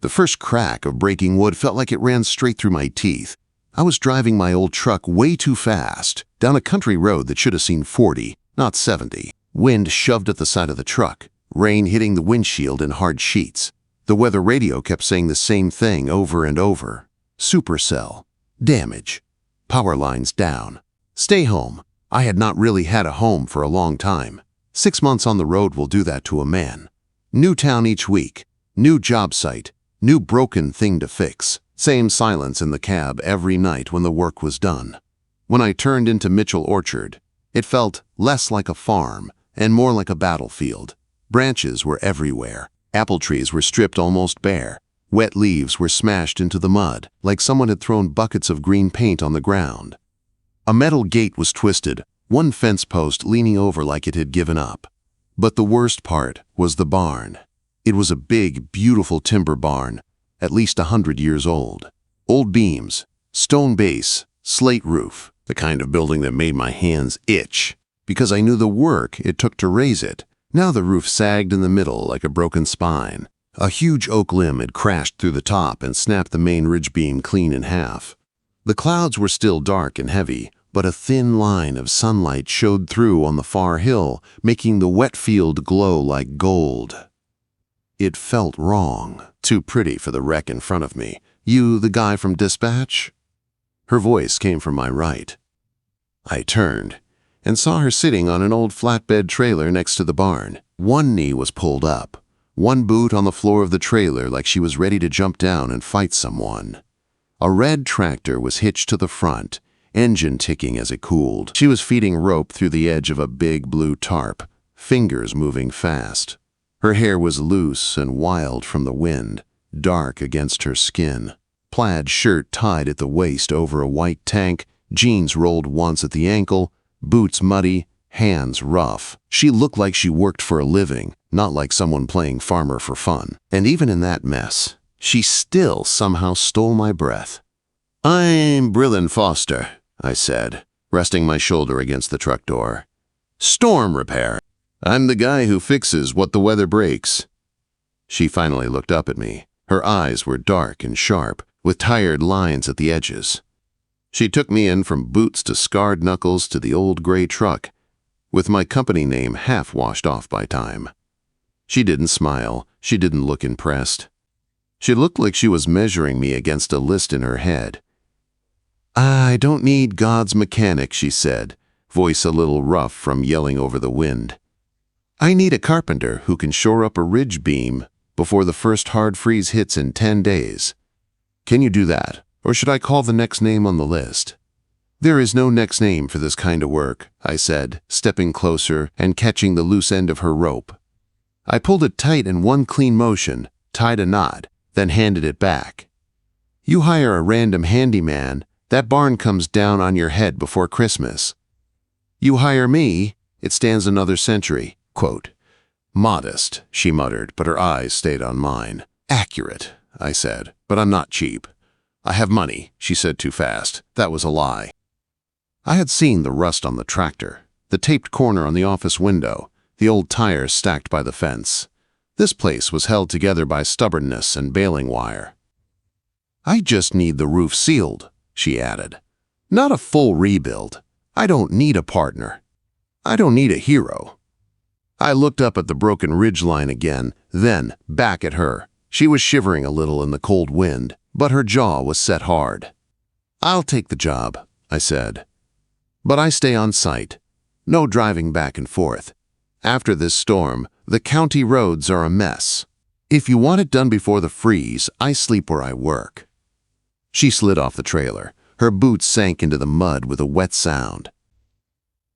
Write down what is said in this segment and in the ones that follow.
The first crack of breaking wood felt like it ran straight through my teeth. I was driving my old truck way too fast, down a country road that should have seen 40, not 70. Wind shoved at the side of the truck, rain hitting the windshield in hard sheets. The weather radio kept saying the same thing over and over. Supercell. Damage. Power lines down. Stay home. I had not really had a home for a long time. 6 months on the road will do that to a man. New town each week. New job site. New broken thing to fix. Same silence in the cab every night when the work was done. When I turned into Mitchell Orchard, it felt less like a farm and more like a battlefield. Branches were everywhere. Apple trees were stripped almost bare. Wet leaves were smashed into the mud, like someone had thrown buckets of green paint on the ground. A metal gate was twisted, one fence post leaning over like it had given up. But the worst part was the barn. It was a big, beautiful timber barn, at least 100 years old. Old beams, stone base, slate roof, the kind of building that made my hands itch, because I knew the work it took to raise it. Now the roof sagged in the middle like a broken spine. A huge oak limb had crashed through the top and snapped the main ridge beam clean in half. The clouds were still dark and heavy, but a thin line of sunlight showed through on the far hill, making the wet field glow like gold. It felt wrong, too pretty for the wreck in front of me. "You, the guy from Dispatch?" Her voice came from my right. I turned and saw her sitting on an old flatbed trailer next to the barn. One knee was pulled up, one boot on the floor of the trailer like she was ready to jump down and fight someone. A red tractor was hitched to the front, engine ticking as it cooled. She was feeding rope through the edge of a big blue tarp, fingers moving fast. Her hair was loose and wild from the wind, dark against her skin. Plaid shirt tied at the waist over a white tank, jeans rolled once at the ankle, boots muddy, hands rough. She looked like she worked for a living, not like someone playing farmer for fun. And even in that mess, she still somehow stole my breath. "I'm Brillin Foster," I said, resting my shoulder against the truck door. "Storm repair. I'm the guy who fixes what the weather breaks." She finally looked up at me. Her eyes were dark and sharp, with tired lines at the edges. She took me in from boots to scarred knuckles to the old gray truck, with my company name half washed off by time. She didn't smile. She didn't look impressed. She looked like she was measuring me against a list in her head. "I don't need God's mechanic," she said, voice a little rough from yelling over the wind. "I need a carpenter who can shore up a ridge beam before the first hard freeze hits in 10 days. Can you do that, or should I call the next name on the list?" "There is no next name for this kind of work," I said, stepping closer and catching the loose end of her rope. I pulled it tight in one clean motion, tied a knot, then handed it back. "You hire a random handyman, that barn comes down on your head before Christmas. You hire me, it stands another century." Quote. "Modest," she muttered, but her eyes stayed on mine. "Accurate," I said, "but I'm not cheap." "I have money," she said too fast. That was a lie. I had seen the rust on the tractor, the taped corner on the office window, the old tires stacked by the fence. This place was held together by stubbornness and baling wire. "I just need the roof sealed," she added. "Not a full rebuild. I don't need a partner. I don't need a hero." I looked up at the broken ridgeline again, then back at her. She was shivering a little in the cold wind, but her jaw was set hard. "I'll take the job," I said. "But I stay on site. No driving back and forth. After this storm, the county roads are a mess. If you want it done before the freeze, I sleep where I work." She slid off the trailer. Her boots sank into the mud with a wet sound.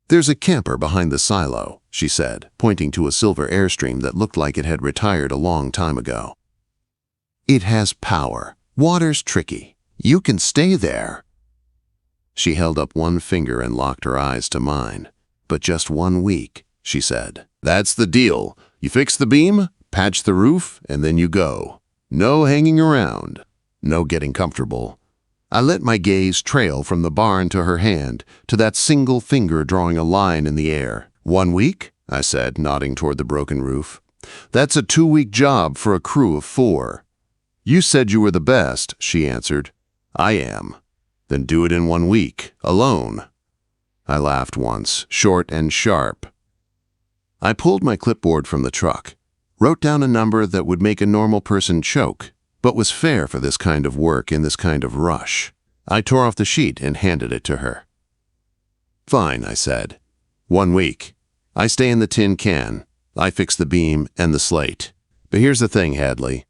"There's a camper behind the silo," she said, pointing to a silver Airstream that looked like it had retired a long time ago. "It has power. Water's tricky. You can stay there." She held up one finger and locked her eyes to mine. "But just 1 week," she said. "That's the deal. You fix the beam, patch the roof, and then you go. No hanging around. No getting comfortable." I let my gaze trail from the barn to her hand, to that single finger drawing a line in the air. "1 week?" I said, nodding toward the broken roof. "That's a 2-week job for a crew of 4. You said you were the best, she answered. I am. Then do it in 1 week, alone. I laughed once, short and sharp. I pulled my clipboard from the truck, wrote down a number that would make a normal person choke, but was fair for this kind of work in this kind of rush. I tore off the sheet and handed it to her. Fine, I said. 1 week. I stay in the tin can. I fix the beam and the slate. But here's the thing, Hadley.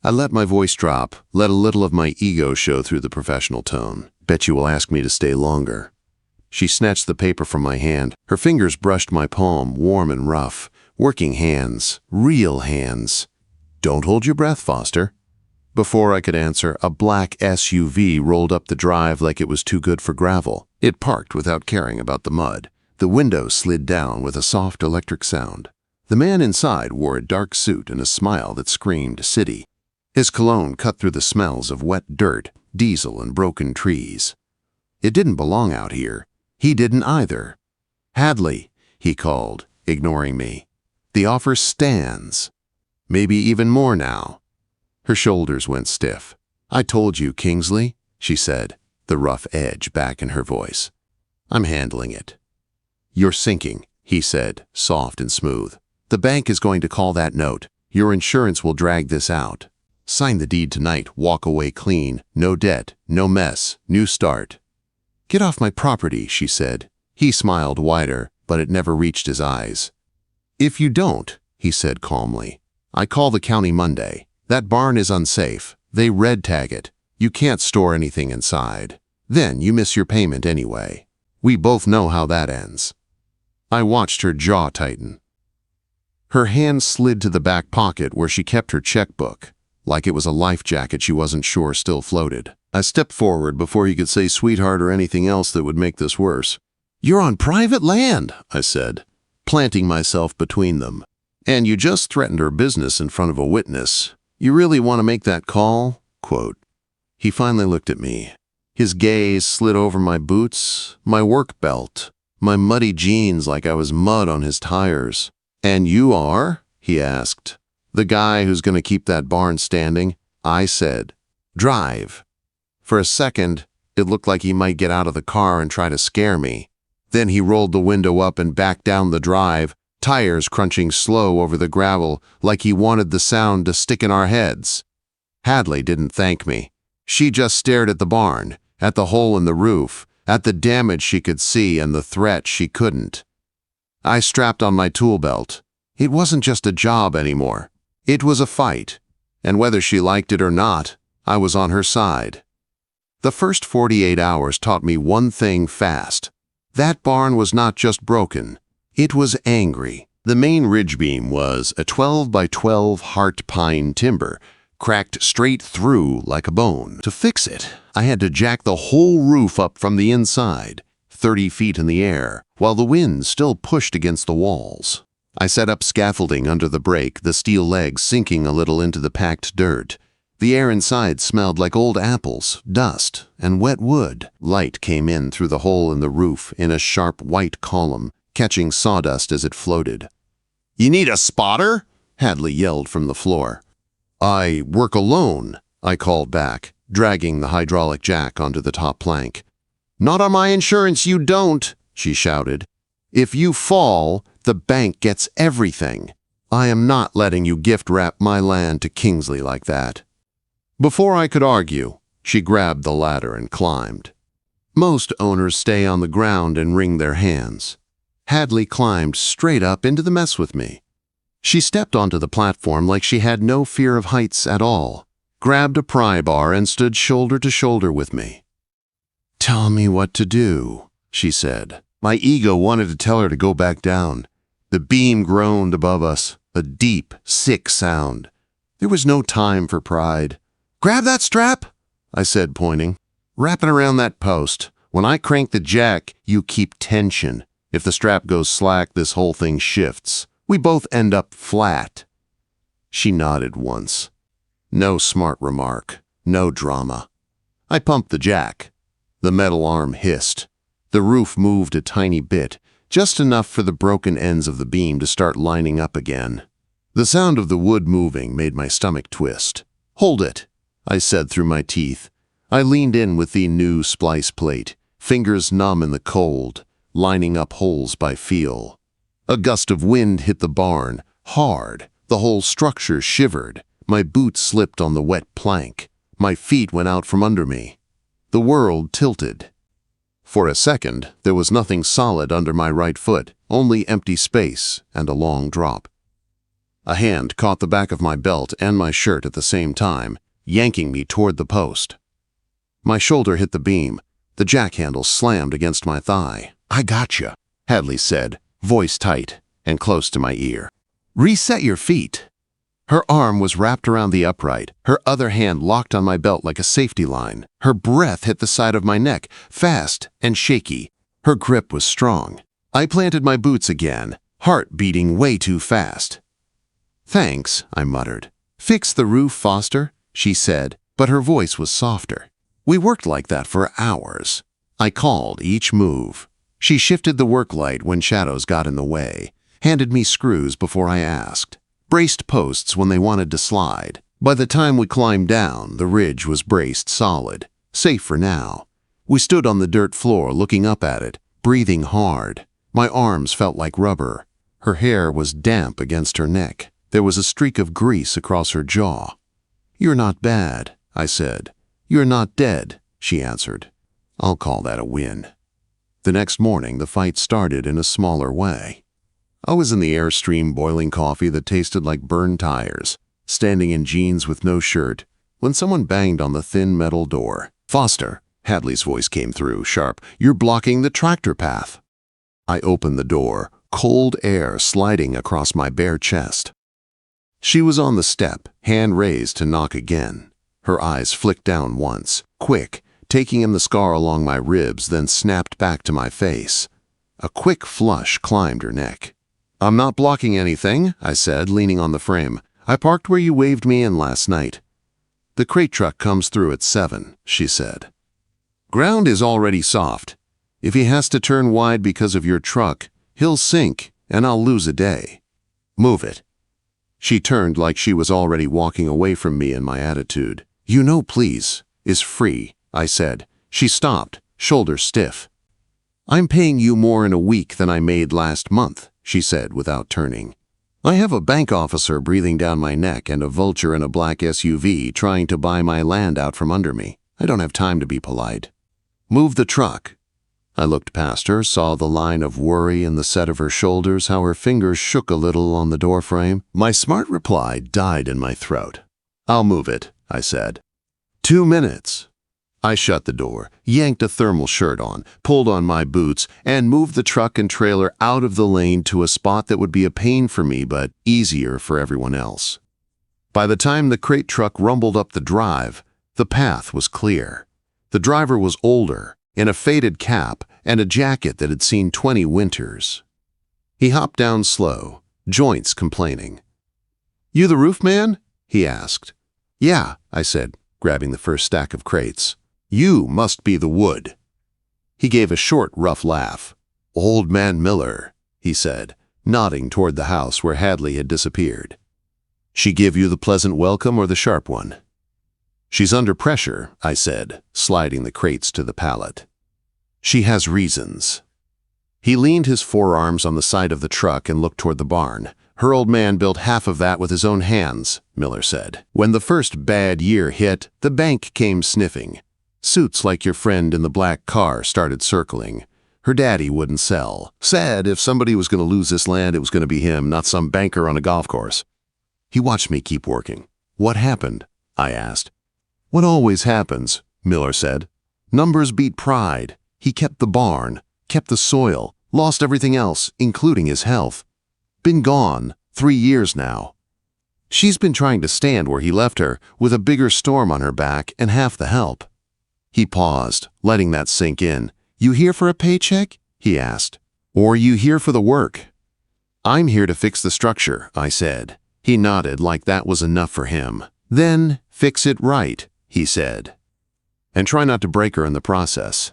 I let my voice drop, let a little of my ego show through the professional tone. Bet you will ask me to stay longer. She snatched the paper from my hand. Her fingers brushed my palm, warm and rough. Working hands. Real hands. Don't hold your breath, Foster. Before I could answer, a black SUV rolled up the drive like it was too good for gravel. It parked without caring about the mud. The window slid down with a soft electric sound. The man inside wore a dark suit and a smile that screamed city. His cologne cut through the smells of wet dirt, diesel, and broken trees. It didn't belong out here. He didn't either. Hadley, he called, ignoring me. The offer stands. Maybe even more now. Her shoulders went stiff. I told you, Kingsley, she said, the rough edge back in her voice. I'm handling it. You're sinking, he said, soft and smooth. The bank is going to call that note. Your insurance will drag this out. Sign the deed tonight, walk away clean, no debt, no mess, new start. Get off my property, she said. He smiled wider, but it never reached his eyes. If you don't, he said calmly, I call the county Monday. That barn is unsafe. They red tag it. You can't store anything inside. Then you miss your payment anyway. We both know how that ends. I watched her jaw tighten. Her hand slid to the back pocket where she kept her checkbook, like it was a life jacket she wasn't sure still floated. I stepped forward before he could say sweetheart or anything else that would make this worse. You're on private land, I said, planting myself between them. And you just threatened her business in front of a witness. You really want to make that call? Quote. He finally looked at me. His gaze slid over my boots, my work belt, my muddy jeans like I was mud on his tires. And you are? He asked. The guy who's going to keep that barn standing? I said. Drive. For a second, it looked like he might get out of the car and try to scare me. Then he rolled the window up and backed down the drive, tires crunching slow over the gravel like he wanted the sound to stick in our heads. Hadley didn't thank me. She just stared at the barn, at the hole in the roof, at the damage she could see and the threat she couldn't. I strapped on my tool belt. It wasn't just a job anymore. It was a fight, and whether she liked it or not, I was on her side. The first 48 hours taught me one thing fast. That barn was not just broken. It was angry. The main ridge beam was a 12 by 12 heart pine timber, cracked straight through like a bone. To fix it, I had to jack the whole roof up from the inside, 30 feet in the air, while the wind still pushed against the walls. I set up scaffolding under the break, the steel legs sinking a little into the packed dirt. The air inside smelled like old apples, dust, and wet wood. Light came in through the hole in the roof in a sharp white column, catching sawdust as it floated. You need a spotter? Hadley yelled from the floor. I work alone, I called back, dragging the hydraulic jack onto the top plank. Not on my insurance, you don't, she shouted. If you fall, the bank gets everything. I am not letting you gift wrap my land to Kingsley like that. Before I could argue, she grabbed the ladder and climbed. Most owners stay on the ground and wring their hands. Hadley climbed straight up into the mess with me. She stepped onto the platform like she had no fear of heights at all, grabbed a pry bar and stood shoulder to shoulder with me. Tell me what to do, she said. My ego wanted to tell her to go back down. The beam groaned above us, a deep, sick sound. There was no time for pride. Grab that strap, I said, pointing. Wrap it around that post. When I crank the jack, you keep tension. If the strap goes slack, this whole thing shifts. We both end up flat. She nodded once. No smart remark, no drama. I pumped the jack. The metal arm hissed. The roof moved a tiny bit, just enough for the broken ends of the beam to start lining up again. The sound of the wood moving made my stomach twist. "Hold it," I said through my teeth. I leaned in with the new splice plate, fingers numb in the cold, lining up holes by feel. A gust of wind hit the barn, hard. The whole structure shivered. My boots slipped on the wet plank. My feet went out from under me. The world tilted. For a second, there was nothing solid under my right foot, only empty space and a long drop. A hand caught the back of my belt and my shirt at the same time, yanking me toward the post. My shoulder hit the beam. The jack handle slammed against my thigh. "I gotcha," Hadley said, voice tight and close to my ear. "Reset your feet." Her arm was wrapped around the upright, her other hand locked on my belt like a safety line. Her breath hit the side of my neck, fast and shaky. Her grip was strong. I planted my boots again, heart beating way too fast. "Thanks," I muttered. "Fix the roof, Foster," she said, but her voice was softer. We worked like that for hours. I called each move. She shifted the work light when shadows got in the way, handed me screws before I asked, braced posts when they wanted to slide. By the time we climbed down, the ridge was braced solid, safe for now. We stood on the dirt floor looking up at it, breathing hard. My arms felt like rubber. Her hair was damp against her neck. There was a streak of grease across her jaw. "You're not bad," I said. "You're not dead," she answered. I'll call that a win. The next morning, the fight started in a smaller way. I was in the Airstream boiling coffee that tasted like burned tires, standing in jeans with no shirt, when someone banged on the thin metal door. "Foster," Hadley's voice came through, sharp, "you're blocking the tractor path." I opened the door, cold air sliding across my bare chest. She was on the step, hand raised to knock again. Her eyes flicked down once, quick, taking in the scar along my ribs, then snapped back to my face. A quick flush climbed her neck. "I'm not blocking anything," I said, leaning on the frame. "I parked where you waved me in last night." "The crate truck comes through at 7, she said. "Ground is already soft. If he has to turn wide because of your truck, he'll sink, and I'll lose a day. Move it." She turned like she was already walking away from me and my attitude. "You know, please, is free," I said. She stopped, shoulders stiff. "I'm paying you more in a week than I made last month," she said without turning. "I have a bank officer breathing down my neck and a vulture in a black SUV trying to buy my land out from under me. I don't have time to be polite. Move the truck." I looked past her, saw the line of worry in the set of her shoulders, how her fingers shook a little on the doorframe. My smart reply died in my throat. "I'll move it," I said. 2 minutes. I shut the door, yanked a thermal shirt on, pulled on my boots, and moved the truck and trailer out of the lane to a spot that would be a pain for me but easier for everyone else. By the time the crate truck rumbled up the drive, the path was clear. The driver was older, in a faded cap and a jacket that had seen 20 winters. He hopped down slow, joints complaining. "You the roof man?" he asked. "Yeah," I said, grabbing the first stack of crates. "You must be the wood." He gave a short, rough laugh. "Old Man Miller," he said, nodding toward the house where Hadley had disappeared. "She give you the pleasant welcome or the sharp one?" "She's under pressure," I said, sliding the crates to the pallet. "She has reasons." He leaned his forearms on the side of the truck and looked toward the barn. "Her old man built half of that with his own hands," Miller said. "When the first bad year hit, the bank came sniffing. Suits like your friend in the black car started circling. Her daddy wouldn't sell. Said if somebody was going to lose this land, it was going to be him, not some banker on a golf course." He watched me keep working. "What happened?" I asked. "What always happens," Miller said. "Numbers beat pride. He kept the barn, kept the soil, lost everything else, including his health. Been gone 3 years now. She's been trying to stand where he left her, with a bigger storm on her back and half the help." He paused, letting that sink in. "You here for a paycheck?" he asked. "Or are you here for the work?" "I'm here to fix the structure," I said. He nodded like that was enough for him. "Then fix it right," he said. "And try not to break her in the process."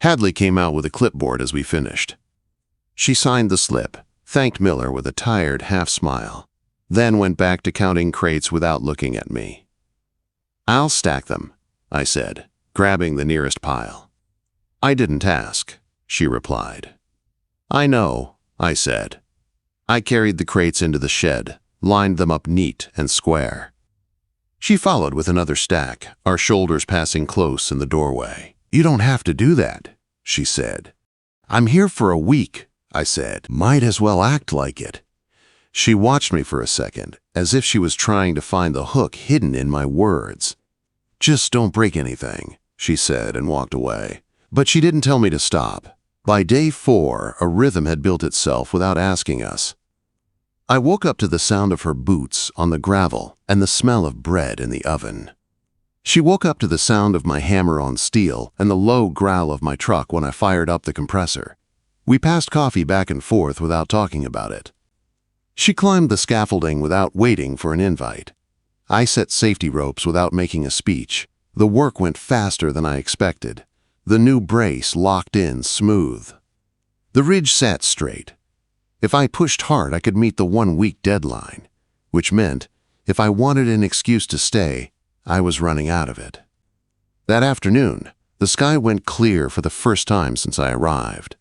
Hadley came out with a clipboard as we finished. She signed the slip, thanked Miller with a tired half-smile, then went back to counting crates without looking at me. "I'll stack them," I said, grabbing the nearest pile. "I didn't ask," she replied. "I know," I said. I carried the crates into the shed, lined them up neat and square. She followed with another stack, our shoulders passing close in the doorway. "You don't have to do that," she said. "I'm here for a week," I said. "Might as well act like it." She watched me for a second, as if she was trying to find the hook hidden in my words. "Just don't break anything," she said and walked away. But she didn't tell me to stop. By day 4, a rhythm had built itself without asking us. I woke up to the sound of her boots on the gravel and the smell of bread in the oven. She woke up to the sound of my hammer on steel and the low growl of my truck when I fired up the compressor. We passed coffee back and forth without talking about it. She climbed the scaffolding without waiting for an invite. I set safety ropes without making a speech. The work went faster than I expected. The new brace locked in smooth. The ridge sat straight. If I pushed hard, I could meet the 1-week deadline, which meant if I wanted an excuse to stay, I was running out of it. That afternoon, the sky went clear for the first time since I arrived.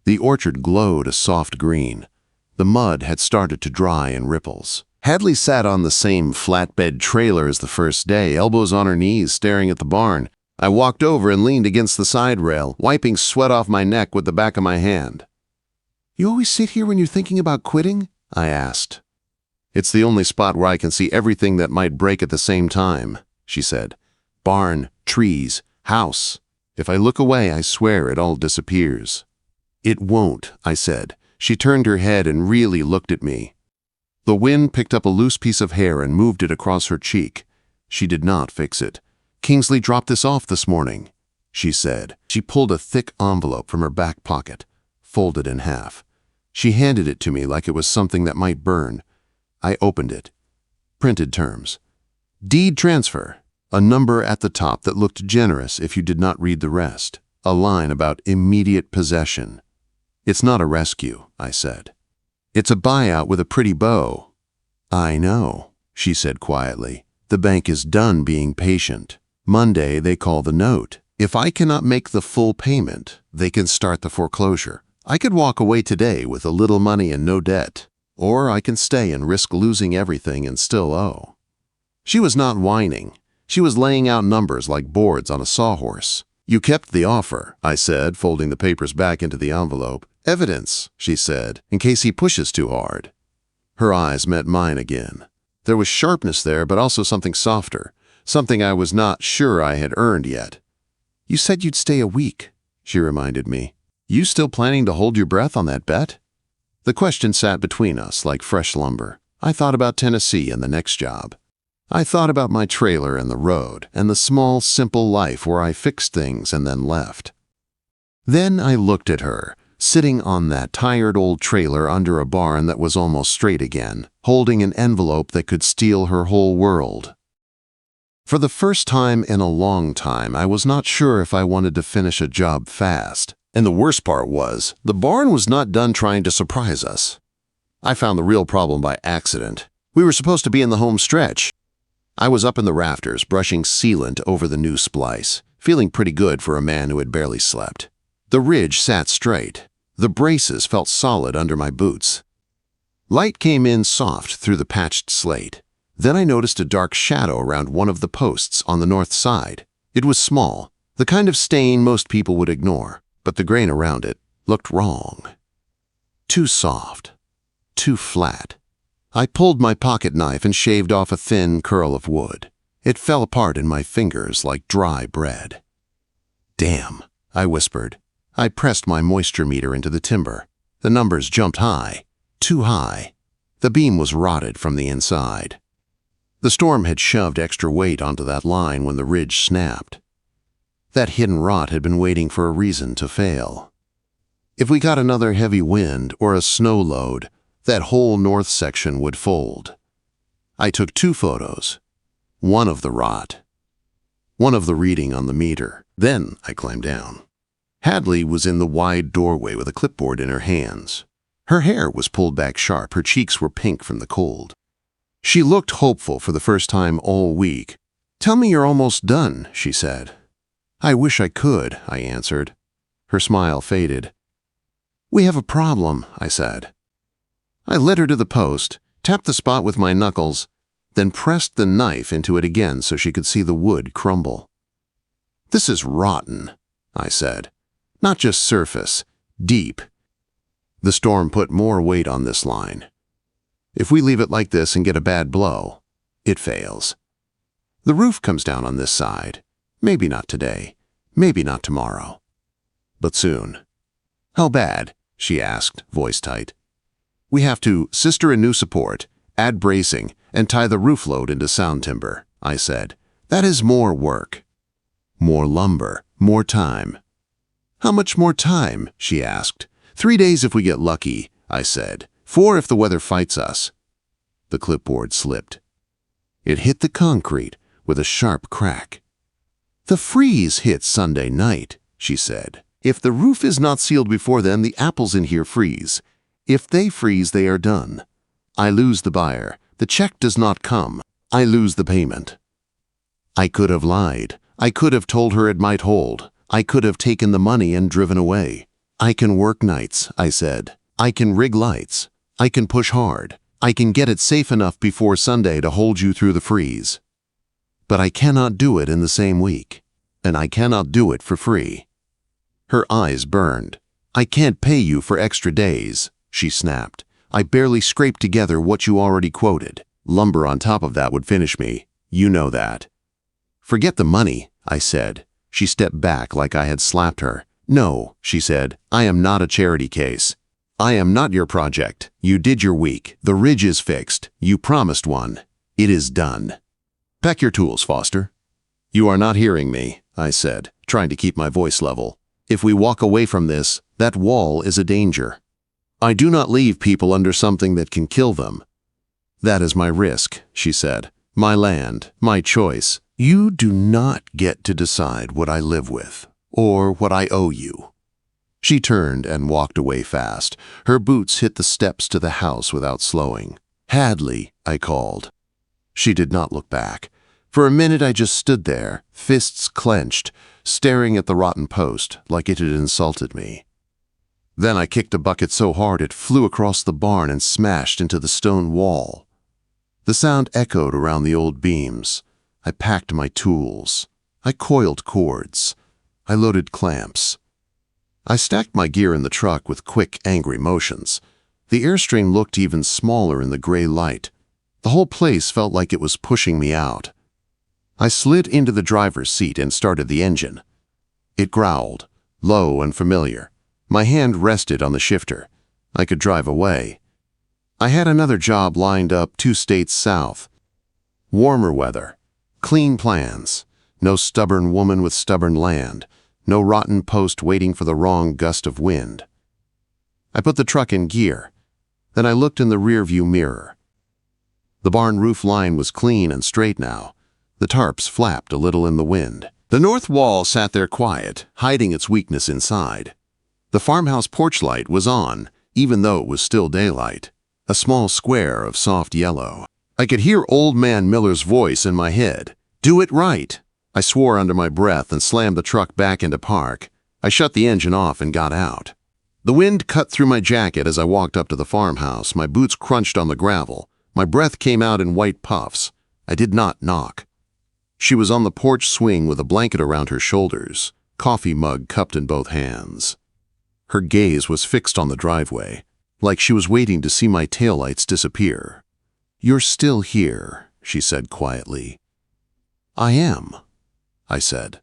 The orchard glowed a soft green. The mud had started to dry in ripples. Hadley sat on the same flatbed trailer as the first day, elbows on her knees, staring at the barn. I walked over and leaned against the side rail, wiping sweat off my neck with the back of my hand. "You always sit here when you're thinking about quitting?" I asked. "It's the only spot where I can see everything that might break at the same time," she said. "Barn, trees, house. If I look away, I swear it all disappears." "It won't," I said. She turned her head and really looked at me. The wind picked up a loose piece of hair and moved it across her cheek. She did not fix it. "Kingsley dropped this off this morning," she said. She pulled a thick envelope from her back pocket, folded in half. She handed it to me like it was something that might burn. I opened it. Printed terms. "Deed transfer." A number at the top that looked generous if you did not read the rest. A line about immediate possession. "It's not a rescue," I said. "It's a buyout with a pretty bow." "I know," she said quietly. "The bank is done being patient. Monday they call the note. If I cannot make the full payment, they can start the foreclosure. I could walk away today with a little money and no debt, or I can stay and risk losing everything and still owe." She was not whining. She was laying out numbers like boards on a sawhorse. "You kept the offer," I said, folding the papers back into the envelope. "Evidence," she said, "in case he pushes too hard." Her eyes met mine again. There was sharpness there, but also something softer, something I was not sure I had earned yet. "You said you'd stay a week," she reminded me. "You still planning to hold your breath on that bet?" The question sat between us like fresh lumber. I thought about Tennessee and the next job. I thought about my trailer and the road, and the small, simple life where I fixed things and then left. Then I looked at her, sitting on that tired old trailer under a barn that was almost straight again, holding an envelope that could steal her whole world. For the first time in a long time, I was not sure if I wanted to finish a job fast. And the worst part was, the barn was not done trying to surprise us. I found the real problem by accident. We were supposed to be in the home stretch. I was up in the rafters, brushing sealant over the new splice, feeling pretty good for a man who had barely slept. The ridge sat straight. The braces felt solid under my boots. Light came in soft through the patched slate. Then I noticed a dark shadow around one of the posts on the north side. It was small, the kind of stain most people would ignore, but the grain around it looked wrong. Too soft. Too flat. I pulled my pocket knife and shaved off a thin curl of wood. It fell apart in my fingers like dry bread. "Damn," I whispered. I pressed my moisture meter into the timber. The numbers jumped high. Too high. The beam was rotted from the inside. The storm had shoved extra weight onto that line when the ridge snapped. That hidden rot had been waiting for a reason to fail. If we got another heavy wind or a snow load, that whole north section would fold. I took 2 photos. One of the rot. One of the reading on the meter. Then I climbed down. Hadley was in the wide doorway with a clipboard in her hands. Her hair was pulled back sharp. Her cheeks were pink from the cold. She looked hopeful for the first time all week. "Tell me you're almost done," she said. "I wish I could," I answered. Her smile faded. "We have a problem," I said. I led her to the post, tapped the spot with my knuckles, then pressed the knife into it again so she could see the wood crumble. "This is rotten," I said. "Not just surface, deep." The storm put more weight on this line. If we leave it like this and get a bad blow, it fails. The roof comes down on this side. Maybe not today, maybe not tomorrow, but soon. "How bad?" she asked, voice tight. "We have to sister a new support, add bracing, and tie the roof load into sound timber," I said. "That is more work. More lumber, more time." "How much more time?" she asked. 3 days if we get lucky," I said. 4 if the weather fights us." The clipboard slipped. It hit the concrete with a sharp crack. "The freeze hits Sunday night," she said. "If the roof is not sealed before then, the apples in here freeze. If they freeze, they are done. I lose the buyer. The check does not come. I lose the payment." I could have lied. I could have told her it might hold. I could have taken the money and driven away. "I can work nights," I said. "I can rig lights. I can push hard. I can get it safe enough before Sunday to hold you through the freeze. But I cannot do it in the same week, and I cannot do it for free." Her eyes burned. "I can't pay you for extra days," she snapped. "I barely scraped together what you already quoted. Lumber on top of that would finish me. You know that." "Forget the money," I said. She stepped back like I had slapped her. "No," she said, "I am not a charity case. I am not your project. You did your week. The ridge is fixed. You promised one. It is done. Pack your tools, Foster." "You are not hearing me," I said, trying to keep my voice level. "If we walk away from this, that wall is a danger. I do not leave people under something that can kill them. That is my risk," she said. "My land, my choice. You do not get to decide what I live with or what I owe you." She turned and walked away fast. Her boots hit the steps to the house without slowing. "Hadley," I called. She did not look back. For a minute I just stood there, fists clenched, staring at the rotten post like it had insulted me. Then I kicked a bucket so hard it flew across the barn and smashed into the stone wall. The sound echoed around the old beams. I packed my tools. I coiled cords. I loaded clamps. I stacked my gear in the truck with quick, angry motions. The Airstream looked even smaller in the gray light. The whole place felt like it was pushing me out. I slid into the driver's seat and started the engine. It growled, low and familiar. My hand rested on the shifter. I could drive away. I had another job lined up 2 states south. Warmer weather. Clean plans. No stubborn woman with stubborn land. No rotten post waiting for the wrong gust of wind. I put the truck in gear. Then I looked in the rearview mirror. The barn roof line was clean and straight now. The tarps flapped a little in the wind. The north wall sat there quiet, hiding its weakness inside. The farmhouse porch light was on, even though it was still daylight. A small square of soft yellow. I could hear Old Man Miller's voice in my head. "Do it right." I swore under my breath and slammed the truck back into park. I shut the engine off and got out. The wind cut through my jacket as I walked up to the farmhouse. My boots crunched on the gravel. My breath came out in white puffs. I did not knock. She was on the porch swing with a blanket around her shoulders, coffee mug cupped in both hands. Her gaze was fixed on the driveway, like she was waiting to see my taillights disappear. "You're still here," she said quietly. "I am," I said.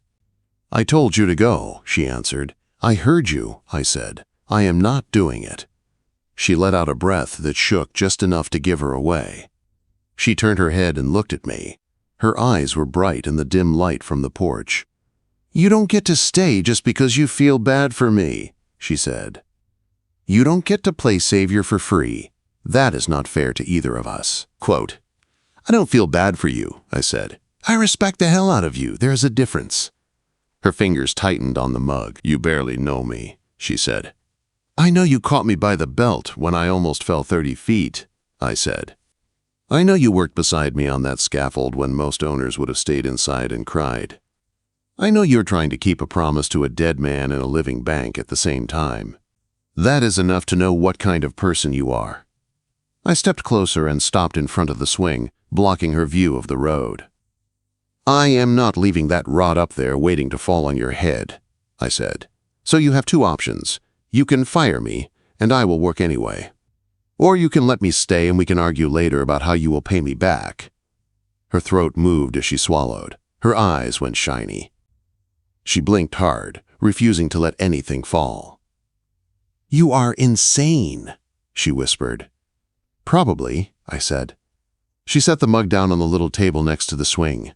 "I told you to go," she answered. "I heard you," I said. "I am not doing it." She let out a breath that shook just enough to give her away. She turned her head and looked at me. Her eyes were bright in the dim light from the porch. "You don't get to stay just because you feel bad for me," she said. "You don't get to play savior for free. That is not fair to either of us." Quote, "I don't feel bad for you," I said. "I respect the hell out of you. There's a difference." Her fingers tightened on the mug. "You barely know me," she said. "I know you caught me by the belt when I almost fell 30 feet," I said. I know you worked beside me on that scaffold when most owners would have stayed inside and cried. I know you're trying to keep a promise to a dead man and a living bank at the same time. That is enough to know what kind of person you are." I stepped closer and stopped in front of the swing, blocking her view of the road. "I am not leaving that rod up there waiting to fall on your head," I said. "So you have two options. You can fire me, and I will work anyway. Or you can let me stay and we can argue later about how you will pay me back." Her throat moved as she swallowed. Her eyes went shiny. She blinked hard, refusing to let anything fall. "You are insane," she whispered. "Probably," I said. She set the mug down on the little table next to the swing.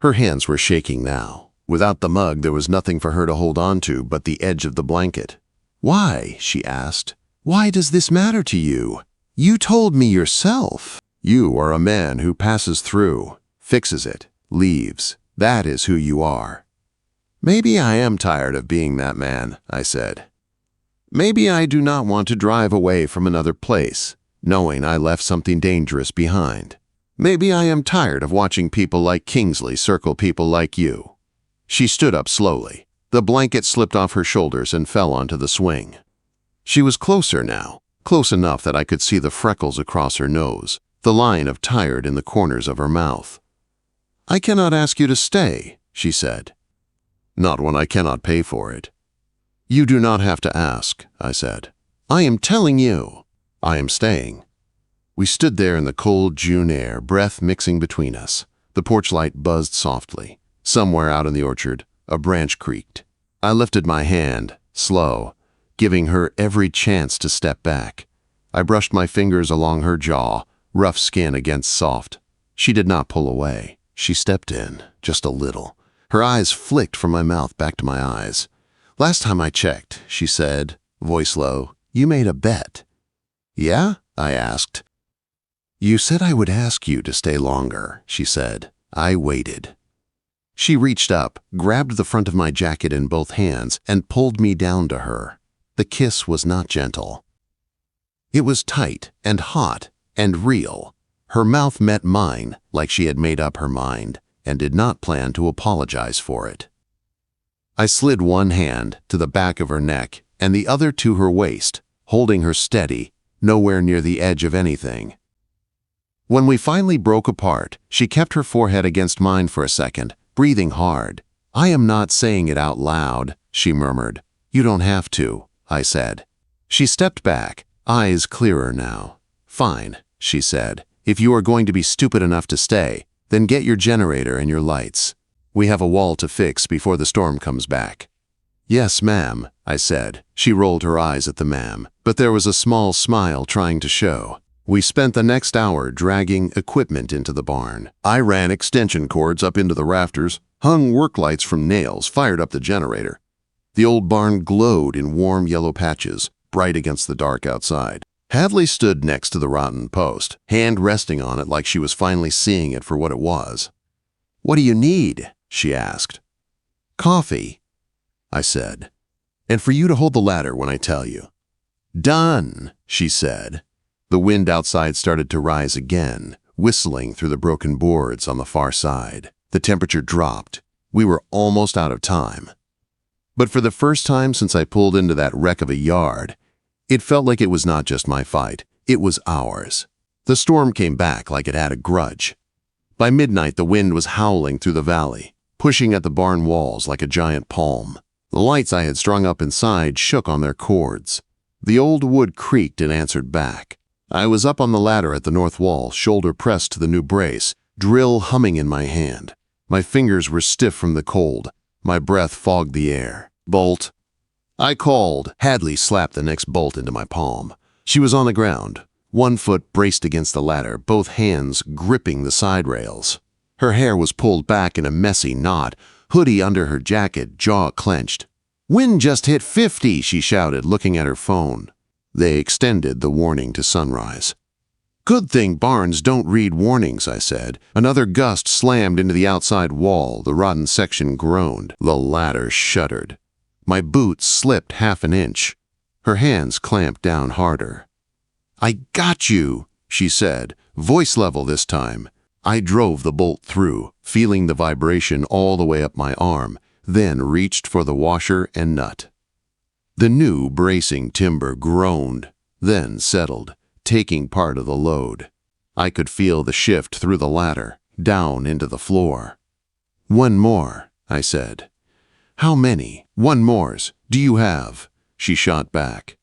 Her hands were shaking now. Without the mug, there was nothing for her to hold on to but the edge of the blanket. "Why?" she asked. "Why does this matter to you? You told me yourself. You are a man who passes through, fixes it, leaves. That is who you are." "Maybe I am tired of being that man," I said. "Maybe I do not want to drive away from another place, knowing I left something dangerous behind. Maybe I am tired of watching people like Kingsley circle people like you." She stood up slowly. The blanket slipped off her shoulders and fell onto the swing. She was closer now, close enough that I could see the freckles across her nose, the line of tired in the corners of her mouth. "I cannot ask you to stay," she said. "Not when I cannot pay for it." "You do not have to ask," I said. "I am telling you. I am staying." We stood there in the cold June air, breath mixing between us. The porch light buzzed softly. Somewhere out in the orchard, a branch creaked. I lifted my hand, slow, giving her every chance to step back. I brushed my fingers along her jaw, rough skin against soft. She did not pull away. She stepped in, just a little. Her eyes flicked from my mouth back to my eyes. "Last time I checked," she said, voice low, "you made a bet." "Yeah?" I asked. "You said I would ask you to stay longer," she said. I waited. She reached up, grabbed the front of my jacket in both hands, and pulled me down to her. The kiss was not gentle. It was tight and hot and real. Her mouth met mine like she had made up her mind and did not plan to apologize for it. I slid one hand to the back of her neck and the other to her waist, holding her steady, nowhere near the edge of anything. When we finally broke apart, she kept her forehead against mine for a second, breathing hard. "I am not saying it out loud," she murmured. "You don't have to," I said. She stepped back, eyes clearer now. "Fine," she said. "If you are going to be stupid enough to stay, then get your generator and your lights. We have a wall to fix before the storm comes back." "Yes, ma'am," I said. She rolled her eyes at the ma'am, but there was a small smile trying to show. We spent the next hour dragging equipment into the barn. I ran extension cords up into the rafters, hung work lights from nails, fired up the generator. The old barn glowed in warm yellow patches, bright against the dark outside. Hadley stood next to the rotten post, hand resting on it like she was finally seeing it for what it was. "What do you need?" she asked. "Coffee," I said, "and for you to hold the ladder when I tell you." "Done," she said. The wind outside started to rise again, whistling through the broken boards on the far side. The temperature dropped. We were almost out of time. But for the first time since I pulled into that wreck of a yard, it felt like it was not just my fight, it was ours. The storm came back like it had a grudge. By midnight, the wind was howling through the valley, pushing at the barn walls like a giant palm. The lights I had strung up inside shook on their cords. The old wood creaked and answered back. I was up on the ladder at the north wall, shoulder pressed to the new brace, drill humming in my hand. My fingers were stiff from the cold. My breath fogged the air. "Bolt," I called. Hadley slapped the next bolt into my palm. She was on the ground, one foot braced against the ladder, both hands gripping the side rails. Her hair was pulled back in a messy knot, hoodie under her jacket, jaw clenched. "Wind just hit 50, she shouted, looking at her phone. They extended the warning to sunrise. "Good thing barns don't read warnings," I said. Another gust slammed into the outside wall. The rotten section groaned. The ladder shuddered. My boots slipped half an inch. Her hands clamped down harder. "I got you," she said, voice level this time. I drove the bolt through, feeling the vibration all the way up my arm, then reached for the washer and nut. The new bracing timber groaned, then settled, taking part of the load. I could feel the shift through the ladder, down into the floor. "One more," I said. "How many one mores do you have?" she shot back.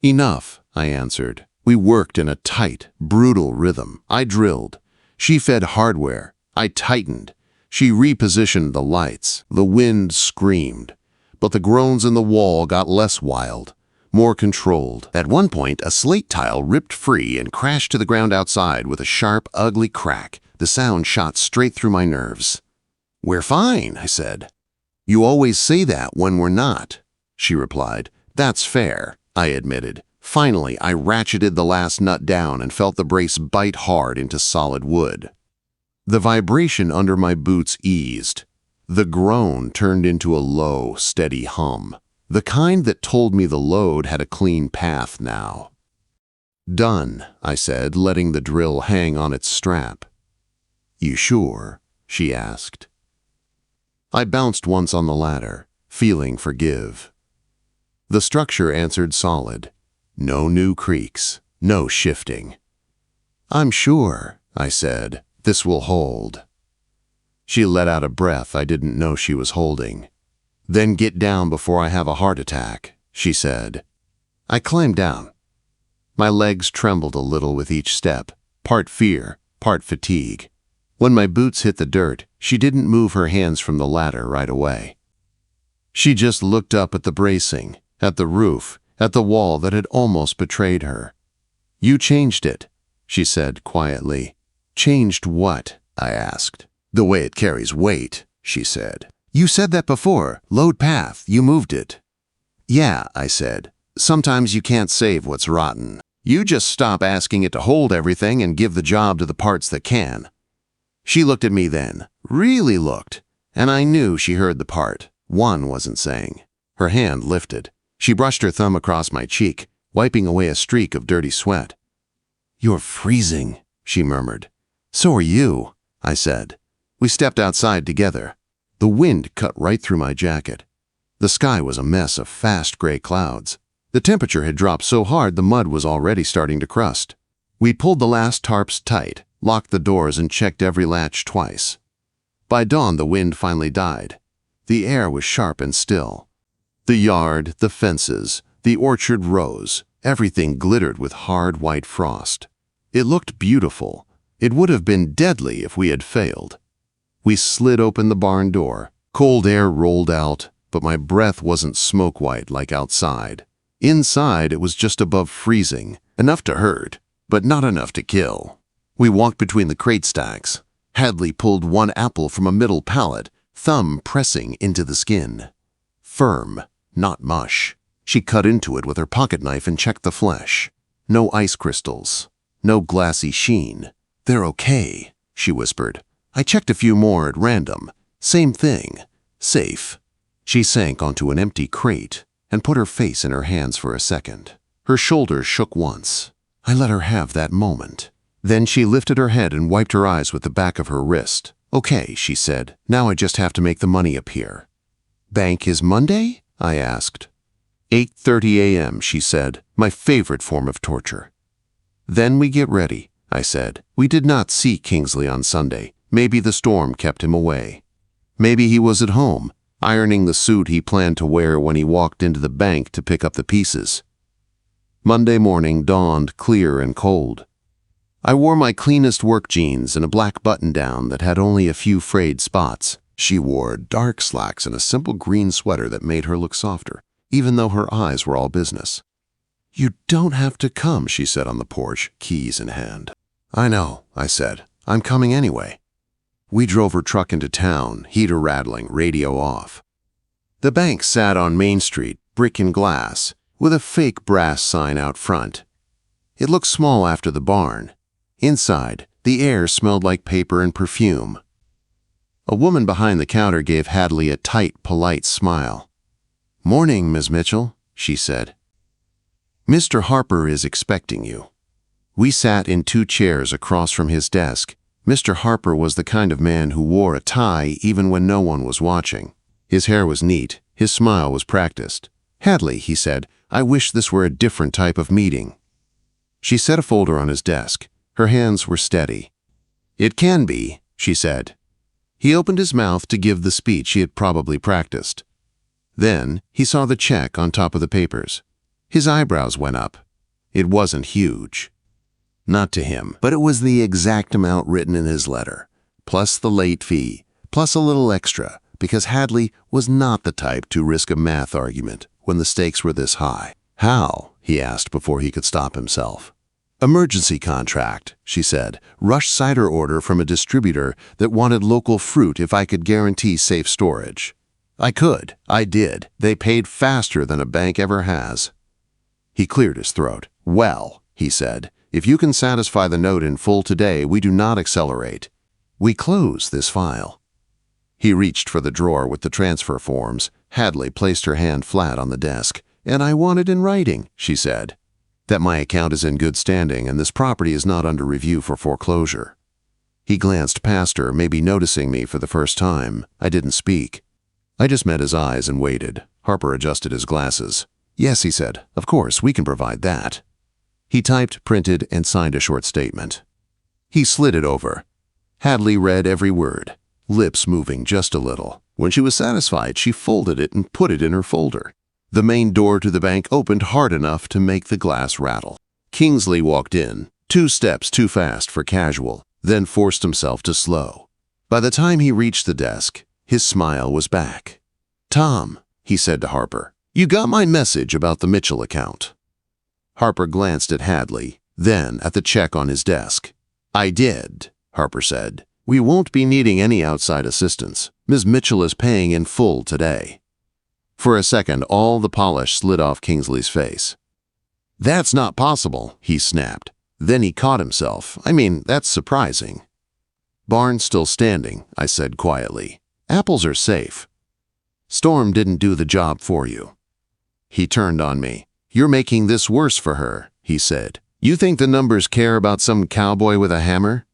"Enough," I answered. We worked in a tight, brutal rhythm. I drilled. She fed hardware. I tightened. She repositioned the lights. The wind screamed. But the groans in the wall got less wild, more controlled. At one point, a slate tile ripped free and crashed to the ground outside with a sharp, ugly crack. The sound shot straight through my nerves. "We're fine," I said. "You always say that when we're not," she replied. "That's fair," I admitted. Finally, I ratcheted the last nut down and felt the brace bite hard into solid wood. The vibration under my boots eased. The groan turned into a low, steady hum, the kind that told me the load had a clean path now. "Done," I said, letting the drill hang on its strap. "You sure?" she asked. I bounced once on the ladder, feeling for give. The structure answered solid. No new creaks, no shifting. "I'm sure," I said. "This will hold." She let out a breath I didn't know she was holding. "Then get down before I have a heart attack," she said. I climbed down. My legs trembled a little with each step, part fear, part fatigue. When my boots hit the dirt, she didn't move her hands from the ladder right away. She just looked up at the bracing, at the roof, at the wall that had almost betrayed her. "You changed it," she said quietly. "Changed what?" I asked. "The way it carries weight," she said. "You said that before. Load path, you moved it." "Yeah," I said. "Sometimes you can't save what's rotten. You just stop asking it to hold everything and give the job to the parts that can." She looked at me then, really looked, and I knew she heard the part one wasn't saying. Her hand lifted. She brushed her thumb across my cheek, wiping away a streak of dirty sweat. "You're freezing," she murmured. "So are you," I said. We stepped outside together. The wind cut right through my jacket. The sky was a mess of fast gray clouds. The temperature had dropped so hard the mud was already starting to crust. We pulled the last tarps tight, locked the doors, and checked every latch twice. By dawn, the wind finally died. The air was sharp and still. The yard, the fences, the orchard rose, everything glittered with hard white frost. It looked beautiful. It would have been deadly if we had failed. We slid open the barn door. Cold air rolled out, but my breath wasn't smoke-white like outside. Inside, it was just above freezing, enough to hurt, but not enough to kill. We walked between the crate stacks. Hadley pulled one apple from a middle pallet, thumb pressing into the skin. Firm, not mush. She cut into it with her pocket knife and checked the flesh. No ice crystals. No glassy sheen. "They're okay," she whispered. I checked a few more at random. Same thing. Safe. She sank onto an empty crate and put her face in her hands for a second. Her shoulders shook once. I let her have that moment. Then she lifted her head and wiped her eyes with the back of her wrist. "Okay," she said. "Now I just have to make the money appear." "Bank is Monday?" I asked. 8:30 a.m., she said, my favorite form of torture. "Then we get ready," I said. We did not see Kingsley on Sunday. Maybe the storm kept him away. Maybe he was at home, ironing the suit he planned to wear when he walked into the bank to pick up the pieces. Monday morning dawned clear and cold. I wore my cleanest work jeans and a black button-down that had only a few frayed spots. She wore dark slacks and a simple green sweater that made her look softer, even though her eyes were all business. "You don't have to come," she said on the porch, keys in hand. "I know," I said. "I'm coming anyway." We drove her truck into town, heater rattling, radio off. The bank sat on Main Street, brick and glass, with a fake brass sign out front. It looked small after the barn. Inside, the air smelled like paper and perfume. A woman behind the counter gave Hadley a tight, polite smile. "Morning, Miss Mitchell," she said. "Mr. Harper is expecting you." We sat in 2 chairs across from his desk. Mr. Harper was the kind of man who wore a tie even when no one was watching. His hair was neat. His smile was practiced. "Hadley," he said, "I wish this were a different type of meeting." She set a folder on his desk. Her hands were steady. "It can be," she said. He opened his mouth to give the speech he had probably practiced. Then he saw the check on top of the papers. His eyebrows went up. It wasn't huge. Not to him, but it was the exact amount written in his letter, plus the late fee, plus a little extra, because Hadley was not the type to risk a math argument when the stakes were this high. "How?" he asked before he could stop himself. "Emergency contract," she said. "Rush cider order from a distributor that wanted local fruit if I could guarantee safe storage." I could. I did. They paid faster than a bank ever has. He cleared his throat. "Well," he said, "if you can satisfy the note in full today, we do not accelerate. We close this file." He reached for the drawer with the transfer forms. Hadley placed her hand flat on the desk. "And I want it in writing," she said, "that my account is in good standing and this property is not under review for foreclosure." He glanced past her, maybe noticing me for the first time. I didn't speak. I just met his eyes and waited. Harper adjusted his glasses. "Yes," he said, "of course, we can provide that." He typed, printed, and signed a short statement. He slid it over. Hadley read every word, lips moving just a little. When she was satisfied, she folded it and put it in her folder. The main door to the bank opened hard enough to make the glass rattle. Kingsley walked in, 2 steps too fast for casual, then forced himself to slow. By the time he reached the desk, his smile was back. "Tom," he said to Harper, "you got my message about the Mitchell account." Harper glanced at Hadley, then at the check on his desk. "I did," Harper said. "We won't be needing any outside assistance. Ms. Mitchell is paying in full today." For a second, all the polish slid off Kingsley's face. "That's not possible," he snapped. Then he caught himself. "I mean, that's surprising." "Barn's still standing," I said quietly. "Apples are safe. Storm didn't do the job for you." He turned on me. "You're making this worse for her," he said. "You think the numbers care about some cowboy with a hammer?"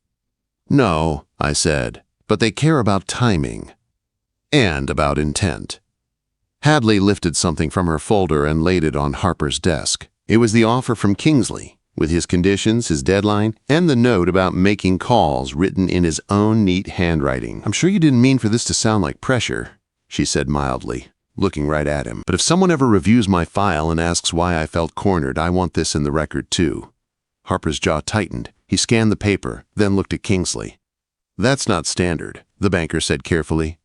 "No," I said, "but they care about timing. And about intent." Hadley lifted something from her folder and laid it on Harper's desk. It was the offer from Kingsley, with his conditions, his deadline, and the note about making calls written in his own neat handwriting. "I'm sure you didn't mean for this to sound like pressure," she said mildly, looking right at him. "But if someone ever reviews my file and asks why I felt cornered, I want this in the record too." Harper's jaw tightened. He scanned the paper, then looked at Kingsley. "That's not standard," the banker said carefully.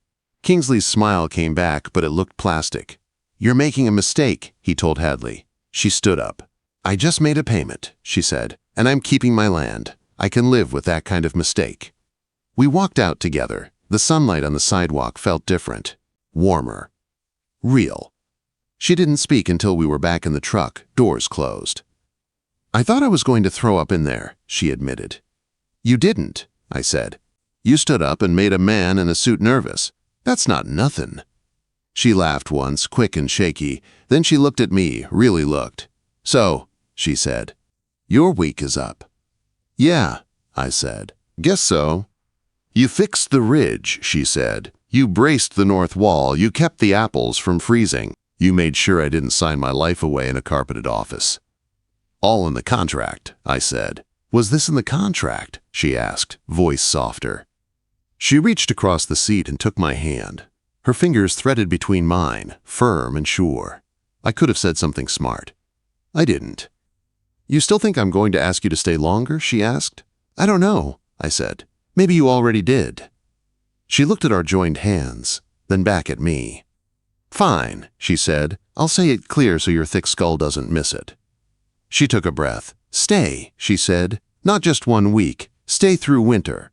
Kingsley's smile came back, but it looked plastic. "You're making a mistake," he told Hadley. She stood up. "I just made a payment," she said, "and I'm keeping my land. I can live with that kind of mistake." We walked out together. The sunlight on the sidewalk felt different, warmer, real. She didn't speak until we were back in the truck, doors closed. "I thought I was going to throw up in there," she admitted. "You didn't," I said. "You stood up and made a man in a suit nervous. That's not nothing." She laughed once, quick and shaky. Then she looked at me, really looked. "So," she said, "your week is up." "Yeah," I said. "Guess so." "You fixed the ridge," she said. "You braced the north wall. You kept the apples from freezing. You made sure I didn't sign my life away in a carpeted office." "All in the contract," I said. "Was this in the contract?" she asked, voice softer. She reached across the seat and took my hand. Her fingers threaded between mine, firm and sure. I could have said something smart. I didn't. "You still think I'm going to ask you to stay longer?" she asked. "I don't know," I said. "Maybe you already did." She looked at our joined hands, then back at me. "Fine," she said. "I'll say it clear so your thick skull doesn't miss it." She took a breath. "Stay," she said. "Not just 1 week. Stay through winter.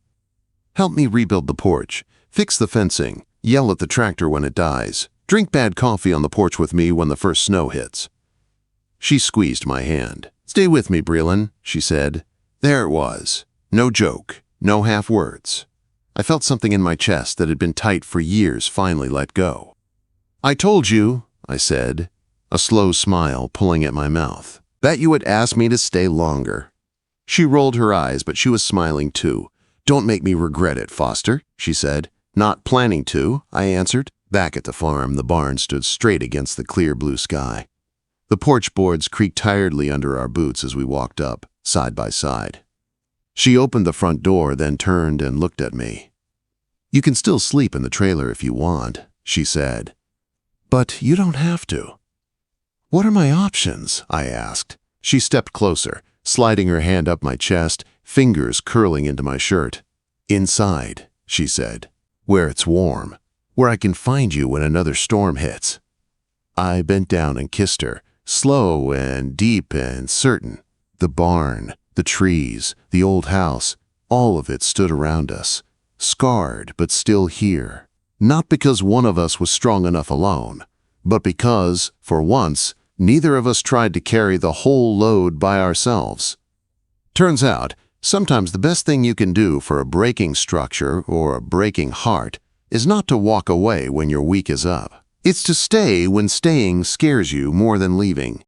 Help me rebuild the porch, fix the fencing, yell at the tractor when it dies, drink bad coffee on the porch with me when the first snow hits." She squeezed my hand. "Stay with me, Breland," she said. There it was. No joke, no half words. I felt something in my chest that had been tight for years finally let go. "I told you," I said, a slow smile pulling at my mouth, "that you would ask me to stay longer." She rolled her eyes, but she was smiling too. "Don't make me regret it, Foster," she said. "Not planning to," I answered. Back at the farm, the barn stood straight against the clear blue sky. The porch boards creaked tiredly under our boots as we walked up, side by side. She opened the front door, then turned and looked at me. "You can still sleep in the trailer if you want," she said. "But you don't have to." "What are my options?" I asked. She stepped closer, sliding her hand up my chest, fingers curling into my shirt. "Inside," she said, "where it's warm, where I can find you when another storm hits." I bent down and kissed her, slow and deep and certain. The barn, the trees, the old house, all of it stood around us, scarred but still here. Not because one of us was strong enough alone, but because, for once, neither of us tried to carry the whole load by ourselves. Turns out, sometimes the best thing you can do for a breaking structure or a breaking heart is not to walk away when your week is up. It's to stay when staying scares you more than leaving.